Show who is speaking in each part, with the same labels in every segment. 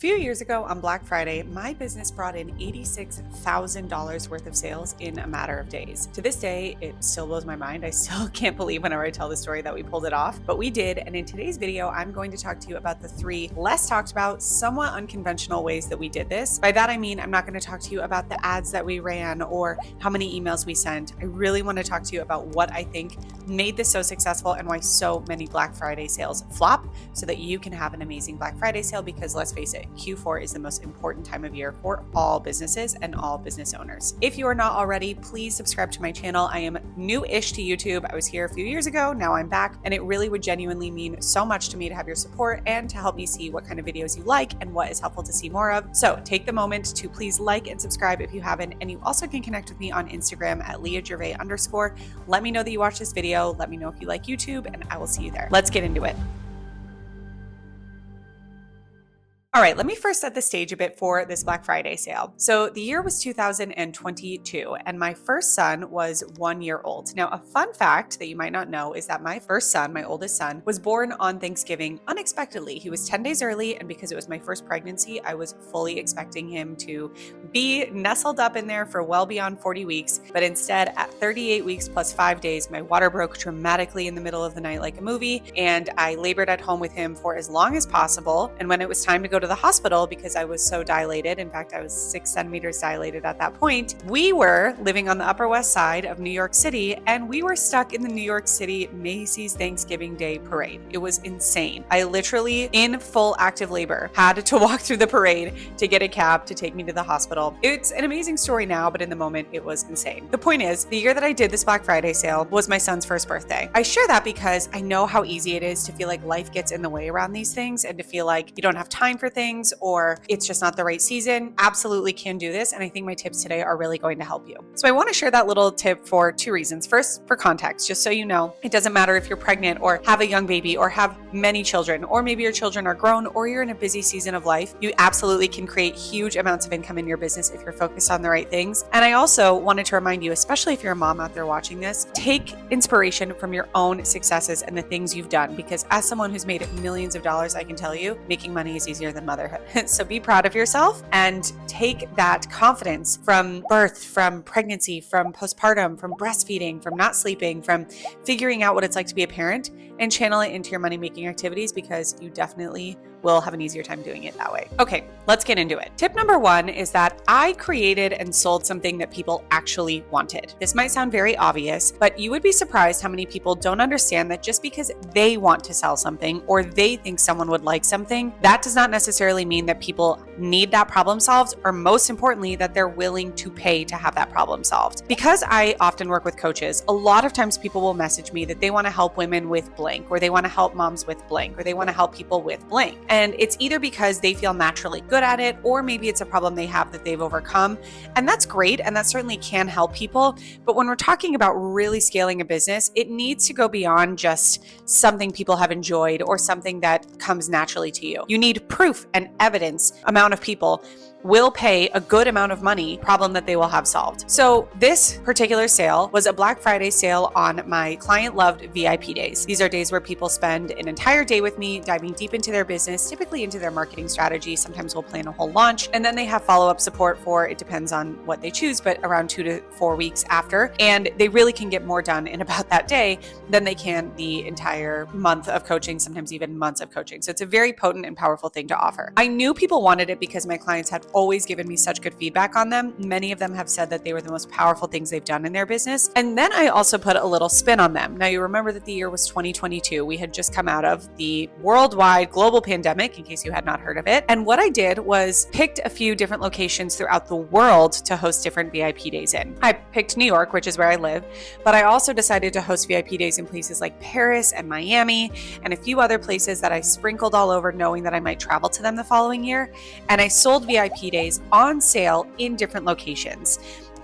Speaker 1: few years ago on Black Friday, my business brought in $86,000 worth of sales in a matter of days. To this day, it still blows my mind. I still can't believe whenever I tell the story that we pulled it off, but we did. And in today's video, I'm going to talk to you about the 3 less talked about, somewhat unconventional ways that we did this. By that, I mean, I'm not going to talk to you about the ads that we ran or how many emails we sent. I really want to talk to you about what I think made this so successful and why so many Black Friday sales flop, so that you can have an amazing Black Friday sale, because let's face it, Q4 is the most important time of year for all businesses and all business owners. If you are not already, please subscribe to my channel. I am new-ish to YouTube. I was here a few years ago, now I'm back, and it really would genuinely mean so much to me to have your support and to help me see what kind of videos you like and what is helpful to see more of. So take the moment to please like and subscribe if you haven't, and you also can connect with me on Instagram at Leah_Gervais_. Let me know that you watched this video. Let me know if you like YouTube, and I will see you there. Let's get into it. All right, let me first set the stage a bit for this Black Friday sale. So the year was 2022, and my first son was 1 year old. Now, a fun fact that you might not know is that my first son, my oldest son, was born on Thanksgiving unexpectedly. He was 10 days early, and because it was my first pregnancy, I was fully expecting him to be nestled up in there for well beyond 40 weeks. But instead, at 38 weeks plus 5 days, my water broke dramatically in the middle of the night like a movie, and I labored at home with him for as long as possible. And when it was time to go to the hospital, because I was so dilated, in fact, I was 6 centimeters dilated at that point, we were living on the Upper West Side of New York City, and we were stuck in the New York City Macy's Thanksgiving Day parade. It was insane. I literally, in full active labor, had to walk through the parade to get a cab to take me to the hospital. It's an amazing story now, but in the moment, it was insane. The point is, the year that I did this Black Friday sale was my son's first birthday. I share that because I know how easy it is to feel like life gets in the way around these things, and to feel like you don't have time for things, or it's just not the right season. Absolutely can do this, and I think my tips today are really going to help you. So I want to share that little tip for 2 reasons. First, for context, just so you know, it doesn't matter if you're pregnant or have a young baby or have many children, or maybe your children are grown or you're in a busy season of life. You absolutely can create huge amounts of income in your business if you're focused on the right things. And I also wanted to remind you, especially if you're a mom out there watching this, take inspiration from your own successes and the things you've done, because as someone who's made millions of dollars, I can tell you, making money is easier than motherhood. So be proud of yourself and take that confidence from birth, from pregnancy, from postpartum, from breastfeeding, from not sleeping, from figuring out what it's like to be a parent, and channel it into your money-making activities, because you definitely will have an easier time doing it that way. Okay, let's get into it. Tip number 1 is that I created and sold something that people actually wanted. This might sound very obvious, but you would be surprised how many people don't understand that just because they want to sell something or they think someone would like something, that does not necessarily mean that people need that problem solved, or most importantly, that they're willing to pay to have that problem solved. Because I often work with coaches, a lot of times people will message me that they want to help women with blank, or they want to help moms with blank, or they want to help people with blank. And it's either because they feel naturally good at it, or maybe it's a problem they have that they've overcome. And that's great, and that certainly can help people. But when we're talking about really scaling a business, it needs to go beyond just something people have enjoyed or something that comes naturally to you. You need proof and evidence. Amount of people will pay a good amount of money, problem that they will have solved. So this particular sale was a Black Friday sale on my client loved VIP days. These are days where people spend an entire day with me, diving deep into their business, typically into their marketing strategy. Sometimes we'll plan a whole launch, and then they have follow-up support for, it depends on what they choose, but around 2 to 4 weeks after. And they really can get more done in about that day than they can the entire month of coaching, sometimes even months of coaching. So it's a very potent and powerful thing to offer. I knew people wanted it because my clients had always given me such good feedback on them. Many of them have said that they were the most powerful things they've done in their business. And then I also put a little spin on them. Now, you remember that the year was 2022. We had just come out of the worldwide global pandemic, in case you had not heard of it. And what I did was picked a few different locations throughout the world to host different VIP days in. I picked New York, which is where I live, but I also decided to host VIP days in places like Paris and Miami and a few other places that I sprinkled all over, knowing that I might travel to them the following year. And I sold VIP days on sale in different locations.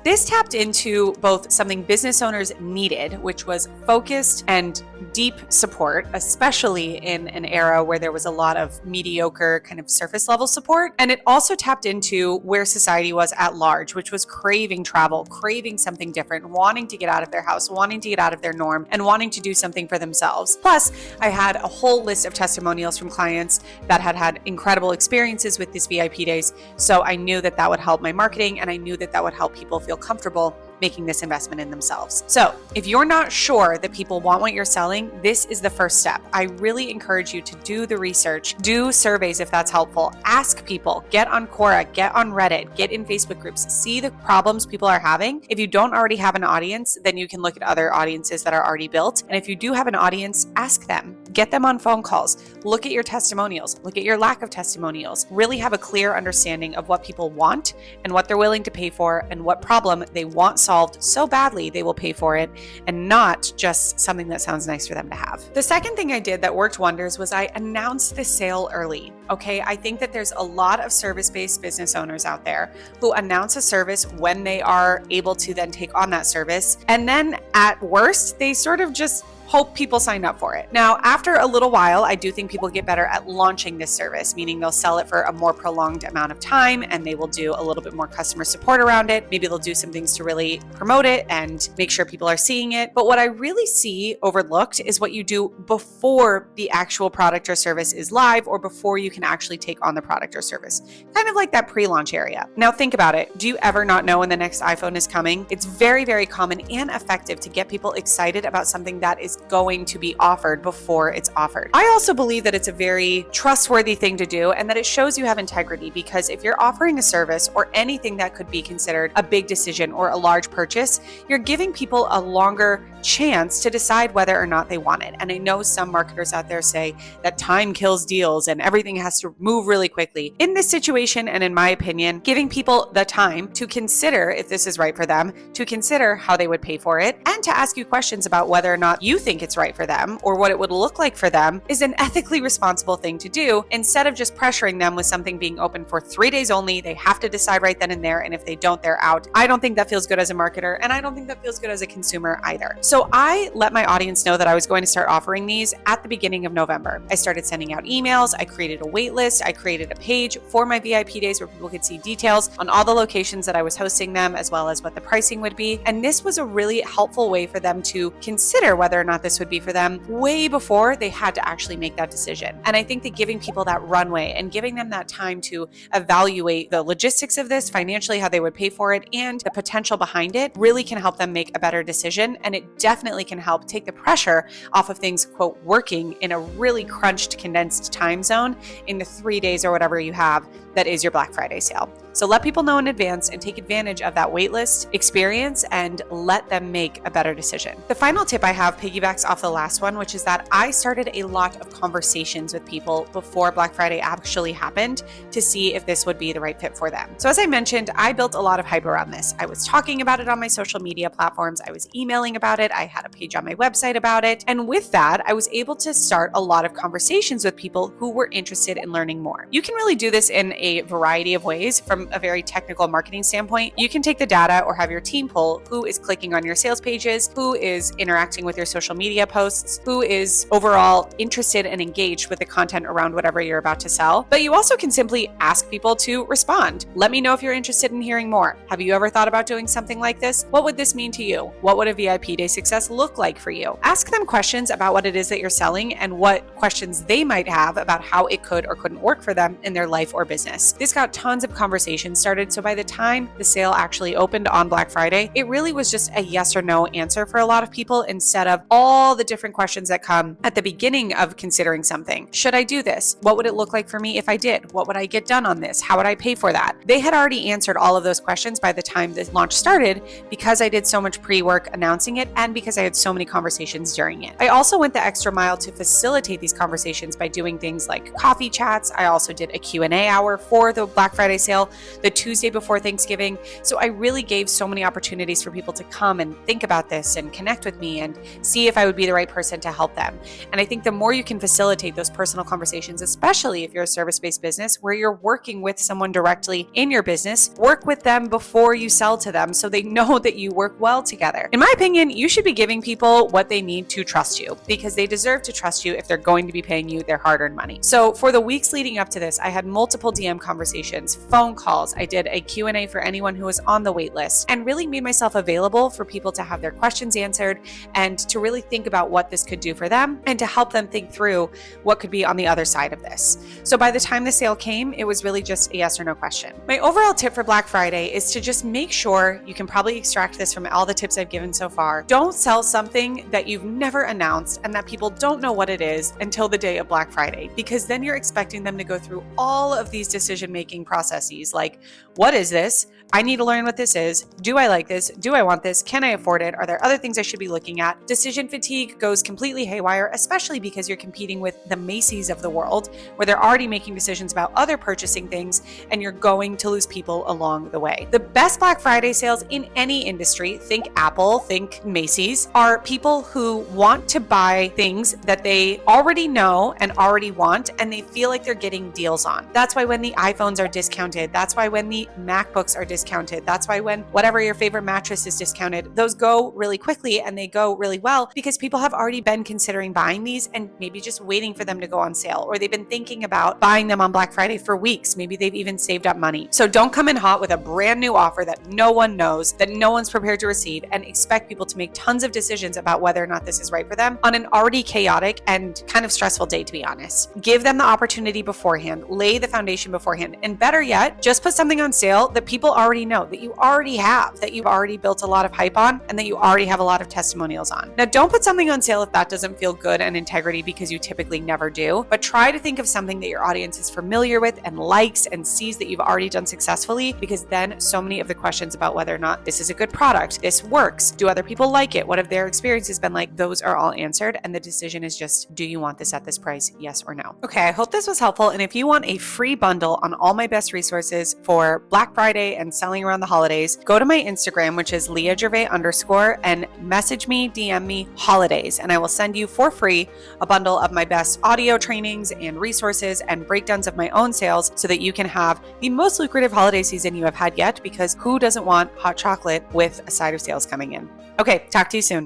Speaker 1: This tapped into both something business owners needed, which was focused and deep support, especially in an era where there was a lot of mediocre kind of surface level support. And it also tapped into where society was at large, which was craving travel, craving something different, wanting to get out of their house, wanting to get out of their norm, and wanting to do something for themselves. Plus, I had a whole list of testimonials from clients that had had incredible experiences with these VIP days. So I knew that that would help my marketing, and I knew that that would help people feel comfortable making this investment in themselves. So if you're not sure that people want what you're selling, this is the first step. I really encourage you to do the research, do surveys if that's helpful, ask people, get on Quora, get on Reddit, get in Facebook groups, see the problems people are having. If you don't already have an audience, then you can look at other audiences that are already built. And if you do have an audience, ask them, get them on phone calls, look at your testimonials, look at your lack of testimonials, really have a clear understanding of what people want and what they're willing to pay for and what problem they want solved so badly they will pay for it, and not just something that sounds nice for them to have. The second thing I did that worked wonders was I announced the sale early. Okay, I think that there's a lot of service-based business owners out there who announce a service when they are able to then take on that service, and then at worst, they sort of just hope people sign up for it. Now, after a little while, I do think people get better at launching this service, meaning they'll sell it for a more prolonged amount of time and they will do a little bit more customer support around it. Maybe they'll do some things to really promote it and make sure people are seeing it. But what I really see overlooked is what you do before the actual product or service is live or before you can actually take on the product or service. Kind of like that pre-launch area. Now think about it. Do you ever not know when the next iPhone is coming? It's very, very common and effective to get people excited about something that is going to be offered before it's offered. I also believe that it's a very trustworthy thing to do and that it shows you have integrity, because if you're offering a service or anything that could be considered a big decision or a large purchase, you're giving people a longer chance to decide whether or not they want it. And I know some marketers out there say that time kills deals and everything has to move really quickly. In this situation, and in my opinion, giving people the time to consider if this is right for them, to consider how they would pay for it, and to ask you questions about whether or not you think it's right for them or what it would look like for them is an ethically responsible thing to do, instead of just pressuring them with something being open for 3 days only. They have to decide right then and there, and if they don't, they're out. I don't think that feels good as a marketer, and I don't think that feels good as a consumer either. So I let my audience know that I was going to start offering these at the beginning of November. I started sending out emails, I created a wait list, I created a page for my VIP days where people could see details on all the locations that I was hosting them, as well as what the pricing would be. And this was a really helpful way for them to consider whether or not this would be for them way before they had to actually make that decision. And I think that giving people that runway and giving them that time to evaluate the logistics of this, financially, how they would pay for it, and the potential behind it really can help them make a better decision. And it definitely can help take the pressure off of things, quote, working in a really crunched, condensed time zone in the 3 days or whatever you have that is your Black Friday sale. So let people know in advance and take advantage of that waitlist experience and let them make a better decision. The final tip I have piggybacks off the last one, which is that I started a lot of conversations with people before Black Friday actually happened to see if this would be the right fit for them. So as I mentioned, I built a lot of hype around this. I was talking about it on my social media platforms. I was emailing about it. I had a page on my website about it. And with that, I was able to start a lot of conversations with people who were interested in learning more. You can really do this in a variety of ways. From a very technical marketing standpoint, you can take the data or have your team pull who is clicking on your sales pages, who is interacting with your social media posts, who is overall interested and engaged with the content around whatever you're about to sell. But you also can simply ask people to respond. Let me know if you're interested in hearing more. Have you ever thought about doing something like this? What would this mean to you? What would a VIP day success look like for you? Ask them questions about what it is that you're selling and what questions they might have about how it could or couldn't work for them in their life or business. This got tons of conversations started, so by the time the sale actually opened on Black Friday, it really was just a yes or no answer for a lot of people, instead of all the different questions that come at the beginning of considering something. Should I do this? What would it look like for me if I did? What would I get done on this? How would I pay for that? They had already answered all of those questions by the time the launch started, because I did so much pre-work announcing it and because I had so many conversations during it. I also went the extra mile to facilitate these conversations by doing things like coffee chats. I also did a Q&A hour offer for the Black Friday sale the Tuesday before Thanksgiving. So I really gave so many opportunities for people to come and think about this and connect with me and see if I would be the right person to help them. And I think the more you can facilitate those personal conversations, especially if you're a service-based business where you're working with someone directly in your business, work with them before you sell to them so they know that you work well together. In my opinion, you should be giving people what they need to trust you because they deserve to trust you if they're going to be paying you their hard-earned money. So for the weeks leading up to this, I had multiple DM conversations, phone calls. I did a Q&A for anyone who was on the wait list and really made myself available for people to have their questions answered and to really think about what this could do for them and to help them think through what could be on the other side of this. So by the time the sale came, it was really just a yes or no question. My overall tip for Black Friday is to just make sure, you can probably extract this from all the tips I've given so far, don't sell something that you've never announced and that people don't know what it is until the day of Black Friday, because then you're expecting them to go through all of these decision-making processes like, what is this? I need to learn what this is. Do I like this? Do I want this? Can I afford it? Are there other things I should be looking at? Decision fatigue goes completely haywire, especially because you're competing with the Macy's of the world, where they're already making decisions about other purchasing things, and you're going to lose people along the way. The best Black Friday sales in any industry, think Apple, think Macy's, are people who want to buy things that they already know and already want, and they feel like they're getting deals on. That's why when the iPhones are discounted, that's why when the MacBooks are discounted, that's why when whatever your favorite mattress is discounted, those go really quickly and they go really well because people have already been considering buying these and maybe just waiting for them to go on sale, or they've been thinking about buying them on Black Friday for weeks. Maybe they've even saved up money. So don't come in hot with a brand new offer that no one knows, that no one's prepared to receive, and expect people to make tons of decisions about whether or not this is right for them on an already chaotic and kind of stressful day, to be honest. Give them the opportunity beforehand, lay the foundation beforehand, and better yet, just put something on sale that people already know, that you already have, that you've already built a lot of hype on, and that you already have a lot of testimonials on. Now, don't put something on sale if that doesn't feel good and integrity, because you typically never do, but try to think of something that your audience is familiar with and likes and sees that you've already done successfully, because then so many of the questions about whether or not this is a good product, this works, do other people like it, what have their experiences been like, those are all answered, and the decision is just, do you want this at this price, yes or no? Okay, I hope this was helpful, and if you want a free bundle on all my best resources for Black Friday and selling around the holidays, go to my Instagram, which is Leah Gervais _ and message me, DM me holidays, and I will send you for free a bundle of my best audio trainings and resources and breakdowns of my own sales so that you can have the most lucrative holiday season you have had yet, because who doesn't want hot chocolate with a side of sales coming in? Okay, talk to you soon.